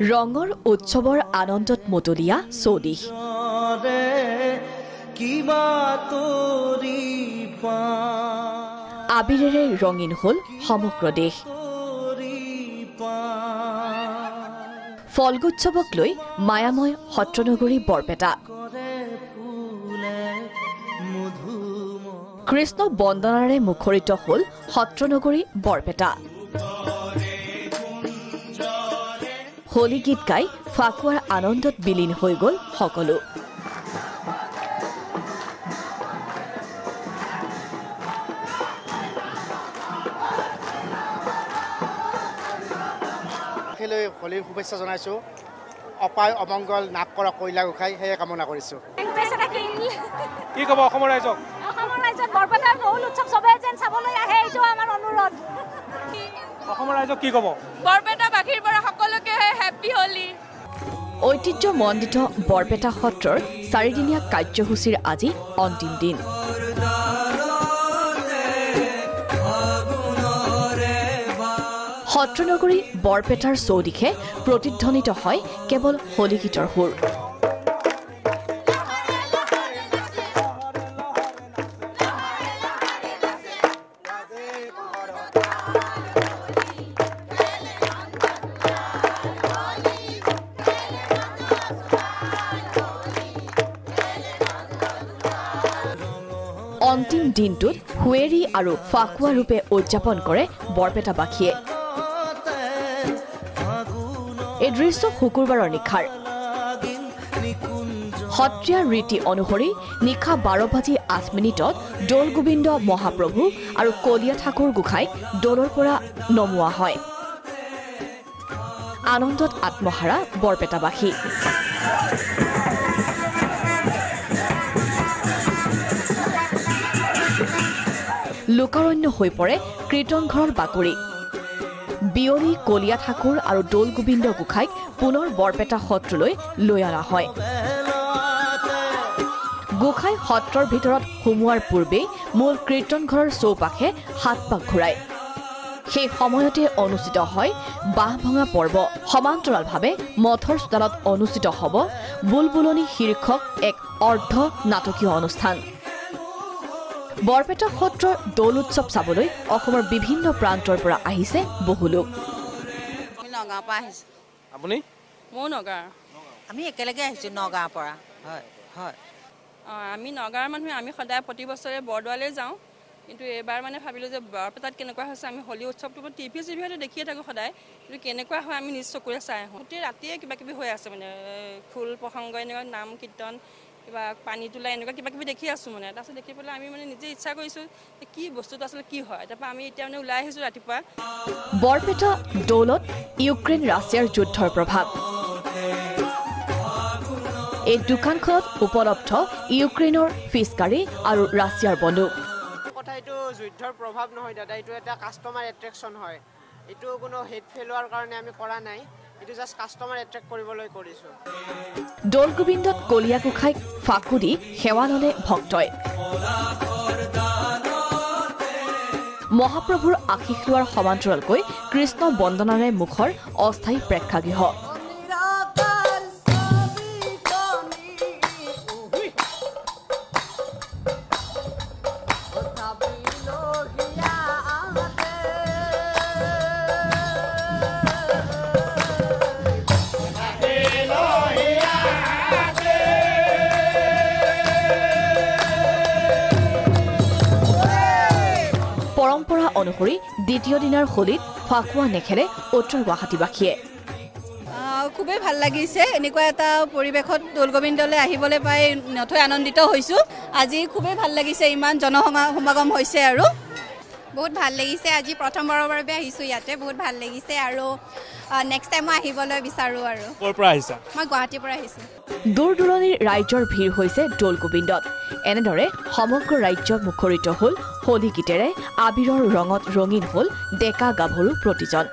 ৰঙৰ উৎসৱৰ আনন্দত মতলীয়া চৌদিশ আবিৰেৰে ৰঙীন হল সমগ্ৰ দেশ ফলগোৎসৱক লৈ মায়াময় সত্ৰনগৰী বৰপেটা কৃষ্ণ বন্দনাৰে মুখৰিত হল সত্ৰনগৰী বৰপেটা হোলী গীত গাই ফাকুৱাৰ আনন্দত বিলীন হৈ গল সকলো হোলীৰ শুভেচ্ছা জনাইছো অপায় অমংগল নাক কৰা কইলা গোখাই হেয়ে কামনা কৰিছো কি কব অসমৰ ৰাইজক বৰপেটাৰ বহুল উৎসৱ সবে যেন চাবলৈ আহে এইটো আমাৰ অনুৰোধ অসমৰ ৰাইজক কি কব বৰপেটাবাসীৰ পৰা সকলোকে হেপী হোলী ঐতিহ্যমণ্ডিত বৰপেটা সত্ৰৰ 4দিনীয়া কাৰ্যসূচীৰ আজি অন্তিম দিন সত্ৰনগৰী বৰপেটাৰ চৌদিশে প্ৰতিধ্বনিত হয় কেৱল হোলী গীতৰ সুৰ অন্তিম দিনটোত হুৱেৰী আৰু ফাকুৱা ৰূপে উদযাপন কৰে বৰপেটাবাসীয়ে এই দৃশ্য শুকুৰবাৰৰ নিশাৰ সত্ৰীয়া ৰীতি অনুসৰি নিশা 12:08 দৌল গোবিন্দ মহাপ্ৰভু আৰু কলীয়া ঠাকুৰ গোসাঁই দৌলৰ পৰা নমোৱা হয় আনন্দত আত্মহাৰা বৰপেটাবাসী লোকাৰণ্য হৈ পৰে কীৰ্তন ঘৰৰ বাকৰি বিয়লি কলীয়া ঠাকুৰ আৰু দৌল গোবিন্দ গোসাঁইক পুনৰ বৰপেটা সত্ৰলৈ লৈ অনা হয় গোসাঁই সত্ৰৰ ভিতৰত সোমোৱাৰ পূৰ্বে মূল কীৰ্তন ঘৰৰ চৌপাশে হাত পাক ঘূৰাই সেই সময়তে অনুষ্ঠিত হয় বাঁহ ভঙা পৰ্ব সমান্তৰালভাৱে মঠৰ চোতালত অনুষ্ঠিত হ'ব বুলবুলনি শীৰ্ষক এক অৰ্ধ নাটকীয় অনুষ্ঠান বৰপেটা সত্ৰৰ দৌল উৎসৱ চাবলৈ অসমৰ বিভিন্ন প্ৰান্তৰ পৰা আহিছে বহু লোক নগাঁৱৰ পৰা আহিছো আপুনি মই নগাঁৱৰ আমি একেলগে আহিছো নগাঁৱৰ পৰা হয় হয় আমি নগাঁৱৰ মানুহ আমি সদায় প্ৰতি বছৰে বৰদোৱালৈ যাওঁ কিন্তু এবাৰ মানে ভাবিলোঁ যে বৰপেটাত কেনেকুৱা হৈছে আমি হোলী উৎসৱটো টিভিতে দেখিয়ে থাকোঁ সদায় কিন্তু কেনেকুৱা হয় আমি নিজ চকুৰে চাই আহোঁ গোটেই ৰাতিয়ে কিবা কিবি হৈ আছে মানে খোল প্ৰসংগ এনেকুৱা নাম কীৰ্তন কিবা পানী তোলা এনেকুৱা কিবা কিবি দেখি আছোঁ মানে তাৰপিছত দেখি পেলাই আমি মানে নিজে ইচ্ছা কৰিছোঁ যে কি বস্তুটো আচলতে কি হয় তাৰপৰা আমি এতিয়া মানে ওলাই আহিছোঁ ৰাতিপুৱা বৰপেটা দৌলত ইউক্ৰেইন ৰাছিয়াৰ যুদ্ধৰ প্ৰভাৱ এই দোকানখনত উপলব্ধ ইউক্ৰেইনৰ ফিছকাৰী আৰু ৰাছিয়াৰ বন্দুক কথা এইটো যুদ্ধৰ প্ৰভাৱ নহয় দাদা এইটো এটা কাষ্টমাৰ এট্ৰেকশ্যন হয় এইটো কোনো হেড ফেলোৱাৰ কাৰণে আমি কৰা নাই এইটো জাষ্ট কাষ্টমাৰ এট্ৰেক্ট কৰিবলৈ কৰিছোঁ দৌল গোবিন্দত কলীয়া গোসাঁইক ফাকু দি সেৱা ললে ভক্তই মহাপ্ৰভুৰ আশীষ লোৱাৰ সমান্তৰালকৈ কৃষ্ণ বন্দনাৰে মুখৰ অস্থায়ী প্ৰেক্ষাগৃহ পৰম্পৰা অনুসৰি দ্বিতীয় দিনৰ হোলীত ফাকুৱা নেখেলে উত্তৰ গুৱাহাটীবাসীয়ে খুবেই ভাল লাগিছে এনেকুৱা এটা পৰিৱেশত দৌল গোবিন্দলৈ আহিবলৈ পাই নথৈ আনন্দিত হৈছোঁ আজি খুবেই ভাল লাগিছে ইমান জনসমাগম হৈছে আৰু বহুত ভাল লাগিছে আজি প্ৰথমবাৰৰ বাবে আহিছোঁ ইয়াতে বহুত ভাল লাগিছে আৰু নেক্সট টাইম মই আহিবলৈ বিচাৰোঁ আৰু ক'ৰ পৰা আহিছা মই গুৱাহাটীৰ পৰা আহিছোঁ দূৰ দূৰণিৰ ৰাইজৰ ভিৰ হৈছে দৌল গোবিন্দত এনেদৰে সমগ্ৰ ৰাজ্য মুখৰিত হ'ল হোলী গীতেৰে আবিৰৰ ৰঙত ৰঙীন হ'ল ডেকা গাভৰু প্ৰতিজন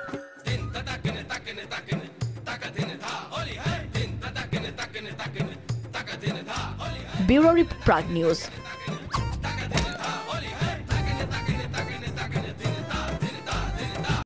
ব্যুৰ' ৰিপৰ্ট প্ৰাগ নিউজ